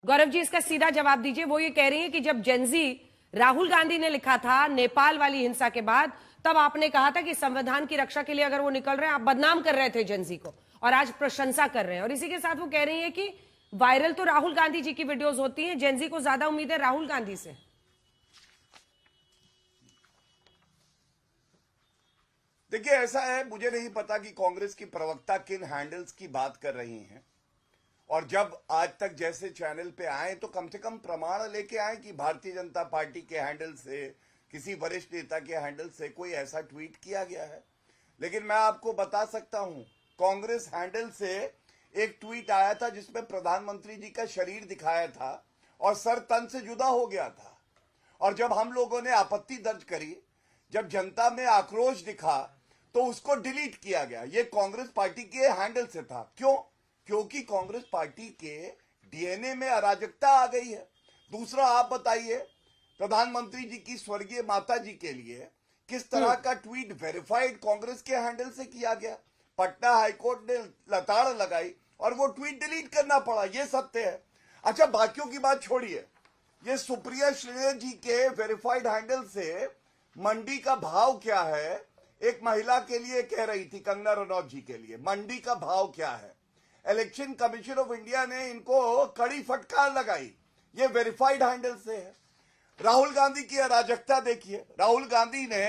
गौरव जी, इसका सीधा जवाब दीजिए। वो ये कह रही है कि जब जेनजी राहुल गांधी ने लिखा था नेपाल वाली हिंसा के बाद, तब आपने कहा था कि संविधान की रक्षा के लिए अगर वो निकल रहे हैं, आप बदनाम कर रहे थे जेनजी को, और आज प्रशंसा कर रहे हैं। और इसी के साथ वो कह रही है कि वायरल तो राहुल गांधी जी की वीडियोस होती हैं, जेनजी को ज्यादा उम्मीद है राहुल गांधी से। देखिए, ऐसा है, मुझे नहीं पता कि कांग्रेस की प्रवक्ता किन हैंडल्स की बात कर रही हैं, और जब आज तक जैसे चैनल पे आए तो कम से कम प्रमाण लेके आए कि भारतीय जनता पार्टी के हैंडल से, किसी वरिष्ठ नेता के हैंडल से कोई ऐसा ट्वीट किया गया है। लेकिन मैं आपको बता सकता हूं, कांग्रेस हैंडल से एक ट्वीट आया था जिसमें प्रधानमंत्री जी का शरीर दिखाया था और सर तन से जुदा हो गया था। और जब हम लोगों ने आपत्ति दर्ज करी, जब जनता में आक्रोश दिखा, तो उसको डिलीट किया गया। ये कांग्रेस पार्टी के हैंडल से था। क्यों? क्योंकि कांग्रेस पार्टी के डीएनए में अराजकता आ गई है। दूसरा, आप बताइए, प्रधानमंत्री जी की स्वर्गीय माता जी के लिए किस तरह का ट्वीट वेरीफाइड कांग्रेस के हैंडल से किया गया। पटना हाईकोर्ट ने लताड़ लगाई और वो ट्वीट डिलीट करना पड़ा। ये सत्य है। अच्छा, बाकियों की बात छोड़िए, ये सुप्रिया श्रीने जी के वेरीफाइड हैंडल से मंडी का भाव क्या है, एक महिला के लिए कह रही थी, कंगना रनौत जी के लिए, मंडी का भाव क्या है। इलेक्शन कमीशन ऑफ इंडिया ने इनको कड़ी फटकार लगाई। ये वेरीफाइड हैंडल से है। राहुल गांधी की अराजकता देखिए। राहुल गांधी ने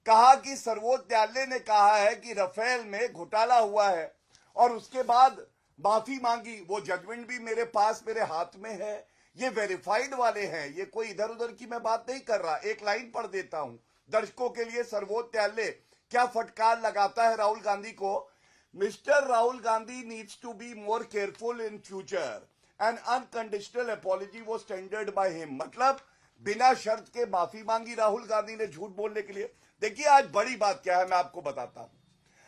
कहा कि सर्वोच्च न्यायालय ने कहा है कि राफेल में घोटाला हुआ है, और उसके बाद माफी मांगी। वो जजमेंट भी मेरे पास, मेरे हाथ में है। ये वेरीफाइड वाले हैं, ये कोई इधर उधर की मैं बात नहीं कर रहा। एक लाइन पढ़ देता हूं दर्शकों के लिए, सर्वोच्च न्यायालय क्या फटकार लगाता है राहुल गांधी को। Mister Rahul Gandhi needs to be more careful in future and unconditional apology was tendered by him. मतलब बिना शर्त के माफी मांगी राहुल गांधी ने झूठ बोलने के लिए। देखिए, आज बड़ी बात क्या है मैं आपको बताता हूं।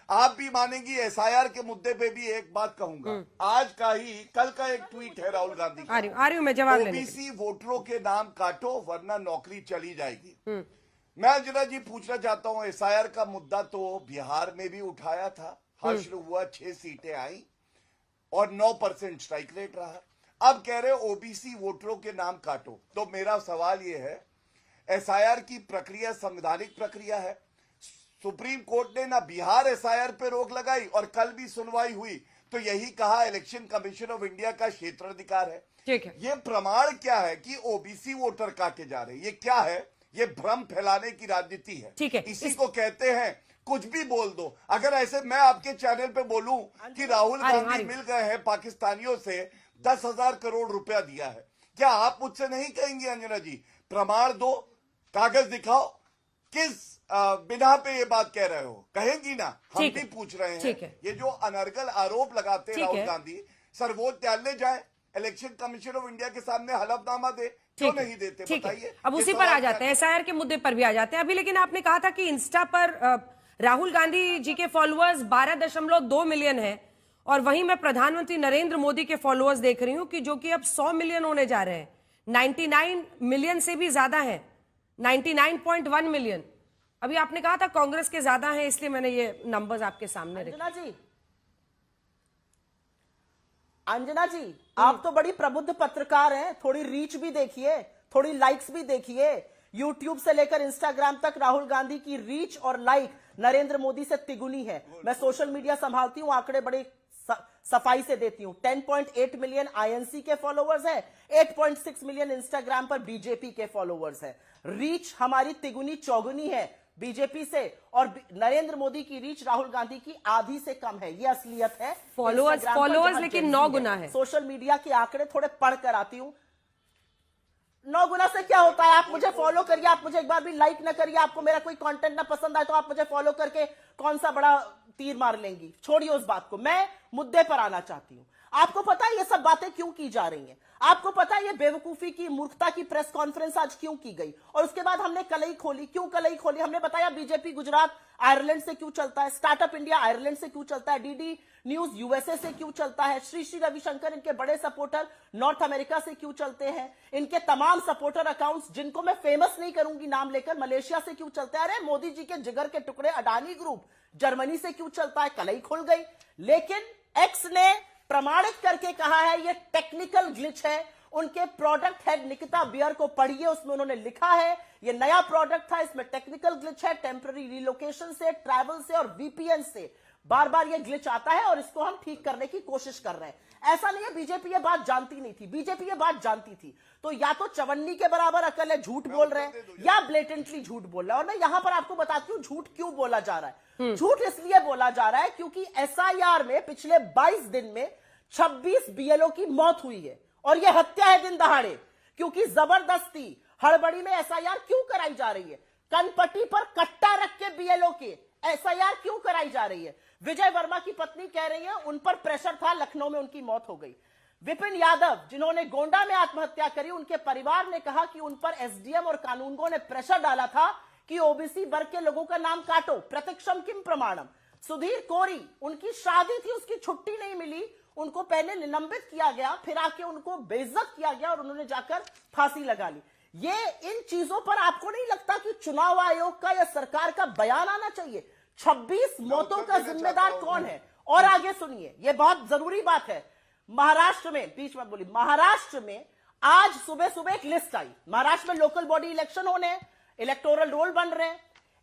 आप भी मानेंगी, एसआईआर के मुद्दे पे भी एक बात कहूंगा। आज का ही, कल का एक ट्वीट है राहुल गांधी का, आ रही हूं मैं जवाब लेने के लिए। ओबीसी वोटरों के नाम काटो वरना नौकरी चली जाएगी। मैं अंजना जी पूछना चाहता हूं, एसआईआर का मुद्दा तो बिहार में भी उठाया था, हर्ष हुआ, 6 सीटें आई और 9% स्ट्राइक रेट रहा। अब कह रहे ओबीसी वोटरों के नाम काटो। तो मेरा सवाल यह है, एसआईआर की प्रक्रिया संवैधानिक प्रक्रिया है। सुप्रीम कोर्ट ने ना बिहार एसआईआर पे रोक लगाई, और कल भी सुनवाई हुई तो यही कहा इलेक्शन कमीशन ऑफ इंडिया का क्षेत्राधिकार है। ठीक है। ये प्रमाण क्या है कि ओबीसी वोटर काटे जा रहे हैं? ये क्या है? ये भ्रम फैलाने की राजनीति है। ठीक है। इसी को कहते हैं कुछ भी बोल दो। अगर ऐसे मैं आपके चैनल पे बोलूं कि राहुल गांधी मिल गए हैं पाकिस्तानियों से, 10,000 करोड़ रुपया दिया है, क्या आप मुझसे नहीं कहेंगे अंजना जी प्रमाण दो, कागज दिखाओ, किस बिना पे ये बात कह रहे हो? कहेंगी ना? हम भी पूछ रहे हैं। ये जो अनर्गल आरोप लगाते हैं राहुल गांधी, सर्वोच्च न्यायालय जाए, इलेक्शन कमीशन ऑफ इंडिया के सामने हलफनामा दे, क्यों नहीं देते? बताइए। अब उसी पर आ जाते हैं, एसआईआर के मुद्दे पर भी आ जाते हैं अभी। लेकिन आपने कहा था कि इंस्टा पर राहुल गांधी जी के फॉलोअर्स 12.2 मिलियन है, और वहीं मैं प्रधानमंत्री नरेंद्र मोदी के फॉलोअर्स देख रही हूं कि जो कि अब 100 मिलियन होने जा रहे हैं, 99 मिलियन से भी ज्यादा है, 99.1 मिलियन। अभी आपने कहा था कांग्रेस के ज्यादा हैं, इसलिए मैंने ये नंबर्स आपके सामने रखे। अंजना जी, आप तो बड़ी प्रबुद्ध पत्रकार हैं, थोड़ी रीच भी देखिए, थोड़ी लाइक्स भी देखिए। यूट्यूब से लेकर इंस्टाग्राम तक राहुल गांधी की रीच और लाइक नरेंद्र मोदी से तिगुनी है। मैं सोशल मीडिया संभालती हूं, आंकड़े बड़े सफाई से देती हूं। 10.8 मिलियन आईएनसी के फॉलोअर्स है, 8.6 मिलियन इंस्टाग्राम पर बीजेपी के फॉलोअर्स है। रीच हमारी तिगुनी चौगुनी है बीजेपी से, और नरेंद्र मोदी की रीच राहुल गांधी की आधी से कम है। ये असलियत है। फॉलोअर्स लेकिन 9 गुना है। सोशल मीडिया के आंकड़े थोड़े पढ़कर आती हूं। 9 गुना से क्या होता है? आप मुझे फॉलो करिए, आप मुझे एक बार भी लाइक ना करिए, आपको मेरा कोई कंटेंट ना पसंद आए तो आप मुझे फॉलो करके कौन सा बड़ा तीर मार लेंगी। छोड़िए उस बात को, मैं मुद्दे पर आना चाहती हूं। आपको पता है ये सब बातें क्यों की जा रही हैं? आपको पता है ये बेवकूफी की, मूर्खता की प्रेस कॉन्फ्रेंस आज क्यों की गई? और उसके बाद हमने कलई खोली। क्यों कलई खोली? हमने बताया बीजेपी गुजरात आयरलैंड से क्यों चलता है, स्टार्टअप इंडिया आयरलैंड से क्यों चलता है, डीडी न्यूज यूएसए से क्यों चलता है, श्री श्री रविशंकर इनके बड़े सपोर्टर नॉर्थ अमेरिका से क्यों चलते हैं, इनके तमाम सपोर्टर अकाउंट्स जिनको मैं फेमस नहीं करूंगी नाम लेकर, मलेशिया से क्यों चलते हैं। अरे मोदी जी के जिगर के टुकड़े अडानी ग्रुप जर्मनी से क्यों चलता है? कलई खुल गई। लेकिन एक्स ने प्रमाणित करके कहा है ये टेक्निकल ग्लिच है उनके प्रोडक्ट हेड निकिता बियर को पढ़िए, उसमें उन्होंने लिखा है ये नया प्रोडक्ट था, इसमें टेक्निकल ग्लिच है, टेम्पररी रिलोकेशन से, ट्रैवल से और वीपीएन से बार बार ये ग्लिच आता है और इसको हम ठीक करने की कोशिश कर रहे हैं। ऐसा नहीं है बीजेपी ये बात जानती नहीं थी, बीजेपी ये बात जानती थी। तो या तो चवन्नी के बराबर अकल है, झूठ बोल रहे हैं, या ब्लेटेंटली झूठ बोल रहा है। और मैं यहां पर आपको बताती हूं झूठ क्यों बोला जा रहा है। झूठ इसलिए बोला जा रहा है क्योंकि एसआईआर में पिछले 22 दिन में 26 बीएलओ की मौत हुई है और यह हत्या है दिन दहाड़े। क्योंकि जबरदस्ती हड़बड़ी में एसआईआर क्यों कराई जा रही है? कनपट्टी पर कट्टा रख के बीएलओ के एसआईआर क्यों कराई जा रही है? विजय वर्मा की पत्नी कह रही है उन पर प्रेशर था, लखनऊ में उनकी मौत हो गई। विपिन यादव जिन्होंने गोंडा में आत्महत्या करी, उनके परिवार ने कहा कि उन पर एसडीएम और कानूनगो ने प्रेशर डाला था कि ओबीसी वर्ग के लोगों का नाम काटो, प्रत्यक्षम किम प्रमाणम। सुधीर कोरी, उनकी शादी थी, उसकी छुट्टी नहीं मिली, उनको पहले निलंबित किया गया, फिर आके उनको बेइज्जत किया गया और उन्होंने जाकर फांसी लगा ली। ये इन चीजों पर आपको नहीं लगता कि चुनाव आयोग का या सरकार का बयान आना चाहिए? 26 मौतों का जिम्मेदार कौन है? और आगे सुनिए, यह बहुत जरूरी बात है। महाराष्ट्र में, बीच में बोली, महाराष्ट्र में आज सुबह सुबह एक लिस्ट आई। महाराष्ट्र में लोकल बॉडी इलेक्शन होने, इलेक्टोरल रोल बन रहे हैं।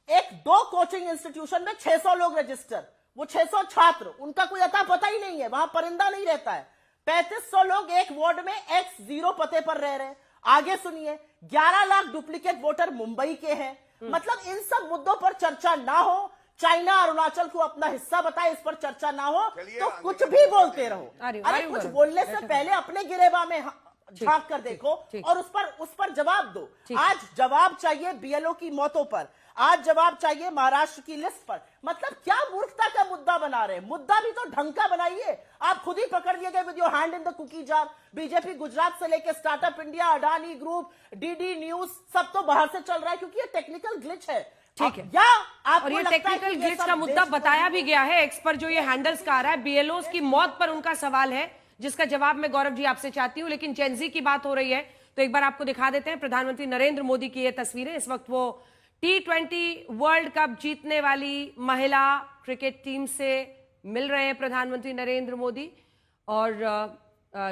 एक 2 कोचिंग इंस्टीट्यूशन में 600 लोग रजिस्टर, वो 600 छात्र, उनका कोई अता पता ही नहीं है, वहां परिंदा नहीं रहता है। 3500 लोग एक वार्ड में X0 पते पर रह रहे हैं। आगे सुनिए, 11 लाख डुप्लीकेट वोटर मुंबई के हैं। मतलब इन सब मुद्दों पर चर्चा ना हो, चाइना अरुणाचल को अपना हिस्सा बताए, इस पर चर्चा ना हो, तो कुछ भी बोलते रहो। अरे कुछ बोलने से पहले अपने गिरेबा में झांक कर देखो और उस पर जवाब दो। आज जवाब चाहिए बीएलओ की मौतों पर, आज जवाब चाहिए महाराष्ट्र की लिस्ट पर। मतलब क्या मूर्खता का मुद्दा बना रहे हैं? मुद्दा भी तो ढंग का बनाइए। आप खुद ही पकड़ लिए गए with your hand in the cookie jar. BJP Gujarat से लेकर startup India, Adani group, DD news, सब तो बाहर से चल रहा है क्योंकि ये टेक्निकल ग्लिच है। ठीक है, या आप और ये टेक्निकल ग्लिच का मुद्दा बताया भी गया है। एक्स पर जो ये हैंडल्स का आ रहा है, बीएलओ की मौत पर उनका सवाल है, जिसका जवाब मैं गौरव जी आपसे चाहती हूं। लेकिन जेनजी की बात हो रही है तो एक बार आपको दिखा देते हैं प्रधानमंत्री नरेंद्र मोदी की ये तस्वीरें। इस वक्त वो T20 वर्ल्ड कप जीतने वाली महिला क्रिकेट टीम से मिल रहे हैं प्रधानमंत्री नरेंद्र मोदी। और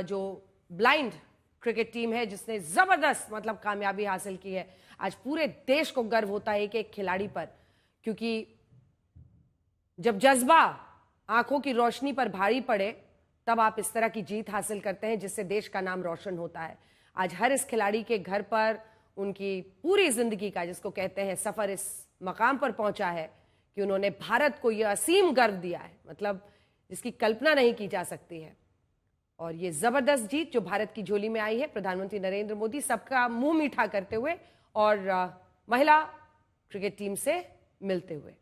जो ब्लाइंड क्रिकेट टीम है जिसने जबरदस्त मतलब कामयाबी हासिल की है, आज पूरे देश को गर्व होता है एक खिलाड़ी पर, क्योंकि जब जज्बा आंखों की रोशनी पर भारी पड़े तब आप इस तरह की जीत हासिल करते हैं जिससे देश का नाम रोशन होता है। आज हर इस खिलाड़ी के घर पर उनकी पूरी जिंदगी का, जिसको कहते हैं सफर, इस मकाम पर पहुंचा है कि उन्होंने भारत को यह असीम गर्व दिया है, मतलब जिसकी कल्पना नहीं की जा सकती है। और ये जबरदस्त जीत जो भारत की झोली में आई है, प्रधानमंत्री नरेंद्र मोदी सबका मुंह मीठा करते हुए और महिला क्रिकेट टीम से मिलते हुए।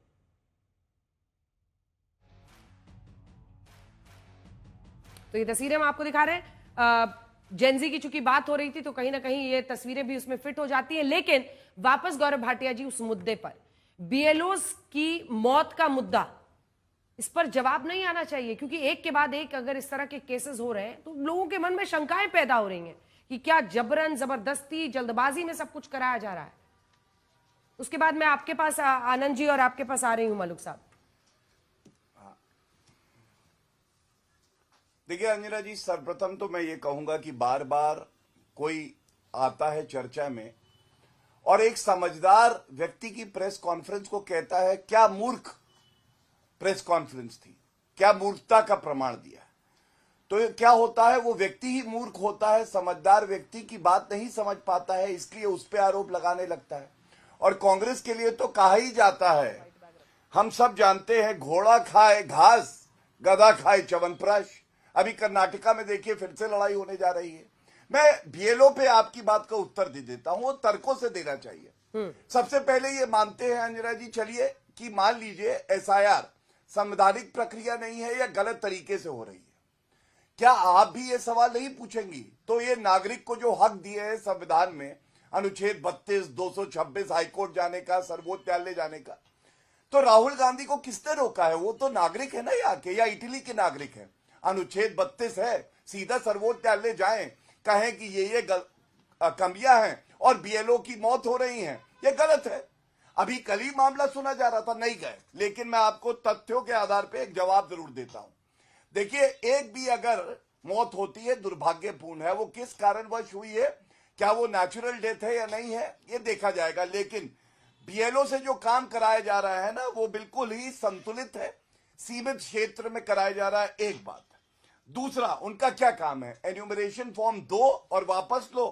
तो ये तस्वीरें हम आपको दिखा रहे हैं। जेनजी की चूंकि बात हो रही थी तो कहीं ना कहीं ये तस्वीरें भी उसमें फिट हो जाती हैं। लेकिन वापस गौरव भाटिया जी उस मुद्दे पर, बीएलओस की मौत का मुद्दा, इस पर जवाब नहीं आना चाहिए, क्योंकि एक के बाद एक अगर इस तरह के केसेस हो रहे हैं तो लोगों के मन में शंकाएं पैदा हो रही हैं कि क्या जबरन, जबरदस्ती, जल्दबाजी में सब कुछ कराया जा रहा है। उसके बाद मैं आपके पास आनंद जी और आपके पास आ रही हूं मलुक साहब। देखिए अंजना जी, सर्वप्रथम तो मैं ये कहूंगा कि बार बार कोई आता है चर्चा में और एक समझदार व्यक्ति की प्रेस कॉन्फ्रेंस को कहता है क्या मूर्ख प्रेस कॉन्फ्रेंस थी, क्या मूर्खता का प्रमाण दिया। तो क्या होता है, वो व्यक्ति ही मूर्ख होता है, समझदार व्यक्ति की बात नहीं समझ पाता है, इसलिए उस पर आरोप लगाने लगता है। और कांग्रेस के लिए तो कहा ही जाता है, हम सब जानते हैं, घोड़ा खाए घास, गधा खाए च्यवनप्राश। अभी कर्नाटका में देखिए फिर से लड़ाई होने जा रही है। मैं बीएलओ पे आपकी बात का उत्तर दे देता हूं, वो तर्कों से देना चाहिए। सबसे पहले ये मानते हैं अंजना जी, चलिए कि मान लीजिए एसआईआर संवैधानिक प्रक्रिया नहीं है या गलत तरीके से हो रही है, क्या आप भी ये सवाल नहीं पूछेंगी? तो ये नागरिक को जो हक दिए हैं संविधान में, अनुच्छेद 32, 226 हाईकोर्ट जाने का, सर्वोच्च न्यायालय जाने का, तो राहुल गांधी को किसने रोका है? वो तो नागरिक है ना यहाँ के, या इटली के नागरिक है। अनुच्छेद 32 है, सीधा सर्वोच्च न्यायालय जाएं, कहें कि ये कमियां हैं और बीएलओ की मौत हो रही है, ये गलत है। अभी कल ही मामला सुना जा रहा था, नहीं गए। लेकिन मैं आपको तथ्यों के आधार पर एक जवाब जरूर देता हूं। देखिए, एक भी अगर मौत होती है दुर्भाग्यपूर्ण है। वो किस कारणवश हुई है, क्या वो नेचुरल डेथ है या नहीं है, ये देखा जाएगा। लेकिन बीएलओ से जो काम कराया जा रहा है ना, वो बिल्कुल ही संतुलित है, सीमित क्षेत्र में कराया जा रहा है। एक बात। दूसरा, उनका क्या काम है, एन्यूमरेशन फॉर्म दो और वापस लो।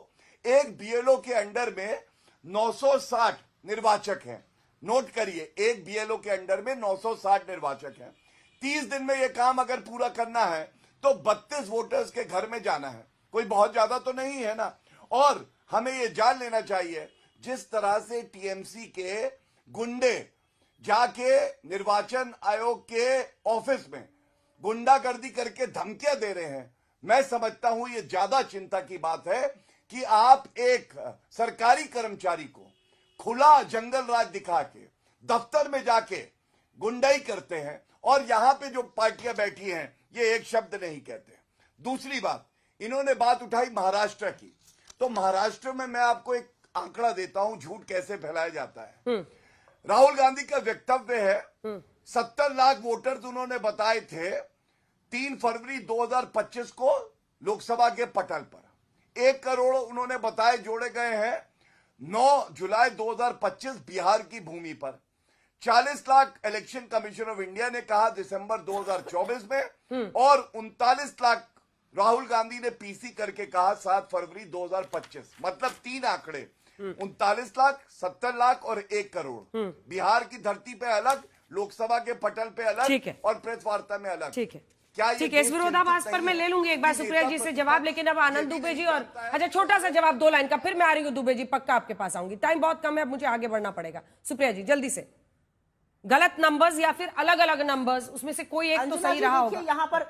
एक बीएलओ के अंडर में 960 निर्वाचक हैं। नोट करिए, एक बीएलओ के अंडर में 960 निर्वाचक हैं। 30 दिन में यह काम अगर पूरा करना है तो 32 वोटर्स के घर में जाना है, कोई बहुत ज्यादा तो नहीं है ना। और हमें यह जान लेना चाहिए, जिस तरह से टीएमसी के गुंडे जाके निर्वाचन आयोग के ऑफिस में गुंडागर्दी करके धमकियां दे रहे हैं, मैं समझता हूं यह ज्यादा चिंता की बात है कि आप एक सरकारी कर्मचारी को खुला जंगल राज दिखा के दफ्तर में जाके गुंडाई करते हैं, और यहां पे जो पार्टियां बैठी हैं ये एक शब्द नहीं कहते। दूसरी बात, इन्होंने बात उठाई महाराष्ट्र की, तो महाराष्ट्र में मैं आपको एक आंकड़ा देता हूं, झूठ कैसे फैलाया जाता है। राहुल गांधी का वक्तव्य है 70 लाख वोटर्स उन्होंने बताए थे 3 फरवरी 2025 को लोकसभा के पटल पर। 1 करोड़ उन्होंने बताए जोड़े गए हैं 9 जुलाई 2025 बिहार की भूमि पर। 40 lakh election commission of India ने कहा दिसंबर 2024 में, और 39 लाख राहुल गांधी ने पीसी करके कहा 7 फरवरी 2025। मतलब 3 आंकड़े, 39 लाख, 70 लाख और 1 करोड़। बिहार की धरती पे अलग, लोकसभा के पटल पे अलग, और प्रेस वार्ता में अलग। ठीक है, क्या ठीक है, इस विरोधाभास पर मैं ले लूंगी एक बार सुप्रिया जी से जवाब, लेकिन अब आनंद दुबे जी और अच्छा छोटा सा जवाब 2 लाइन का, फिर मैं आ रही हूँ दुबे जी, पक्का आपके पास आऊंगी। टाइम बहुत कम है, अब मुझे आगे बढ़ना पड़ेगा। सुप्रिया जी जल्दी से, गलत नंबर्स या फिर अलग अलग नंबर्स, उसमें से कोई एक तो सही रहा होगा। यहां पर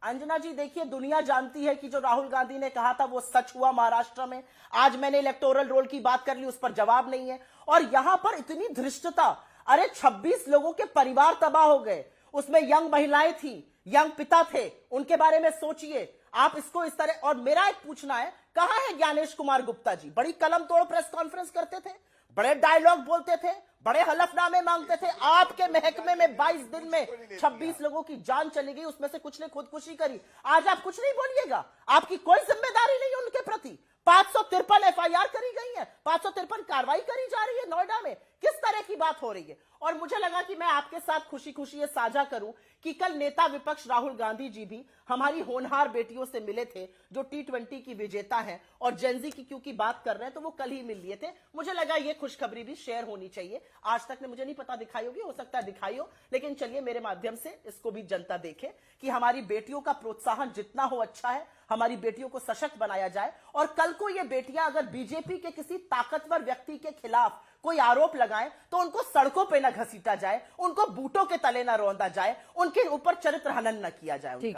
अंजना जी देखिए, दुनिया जानती है कि जो राहुल गांधी ने कहा था वो सच हुआ महाराष्ट्र में। आज मैंने इलेक्टोरल रोल की बात कर ली, उस पर जवाब नहीं है। और यहां पर इतनी धृष्टता, अरे 26 लोगों के परिवार तबाह हो गए, उसमें यंग महिलाएं थी, यंग पिता थे, उनके बारे में सोचिए आप इसको इस तरह। और मेरा एक पूछना है, कहां है ज्ञानेश कुमार गुप्ता जी? बड़ी कलम तोड़ प्रेस कॉन्फ्रेंस करते थे, बड़े डायलॉग बोलते थे, बड़े हलफनामे मांगते थे। आपके महकमे में 22 दिन में 26 लोगों की जान चली गई, उसमें से कुछ ने खुदकुशी करी। आज आप कुछ नहीं बोलिएगा, आपकी कोई जिम्मेदारी नहीं है उनके प्रति। 553 एफआईआर करी गई है, 553 कार्रवाई करी जा रही है नोएडा में। किस तरह की बात हो रही है? और मुझे लगा कि मैं आपके साथ खुशी खुशी ये साझा करूं कि कल नेता विपक्ष राहुल गांधी जी भी हमारी होनहार बेटियों से मिले थे जो T20 की विजेता हैं, और जेनजी की क्योंकि बात कर रहे हैं तो वो कल ही मिल लिए थे। मुझे लगा ये खुशखबरी भी शेयर होनी चाहिए। आज तक ने मुझे नहीं पता दिखाई होगी, हो सकता है दिखाई हो, लेकिन चलिए मेरे माध्यम से इसको भी जनता देखे कि हमारी बेटियों का प्रोत्साहन जितना हो अच्छा है, हमारी बेटियों को सशक्त बनाया जाए। और कल को ये बेटियां अगर बीजेपी के किसी ताकतवर व्यक्ति के खिलाफ कोई आरोप लगाएं तो उनको सड़कों पे न घसीटा जाए, उनको बूटों के तले न रौंदा जाए, उनके ऊपर चरित्र हनन न किया जाए।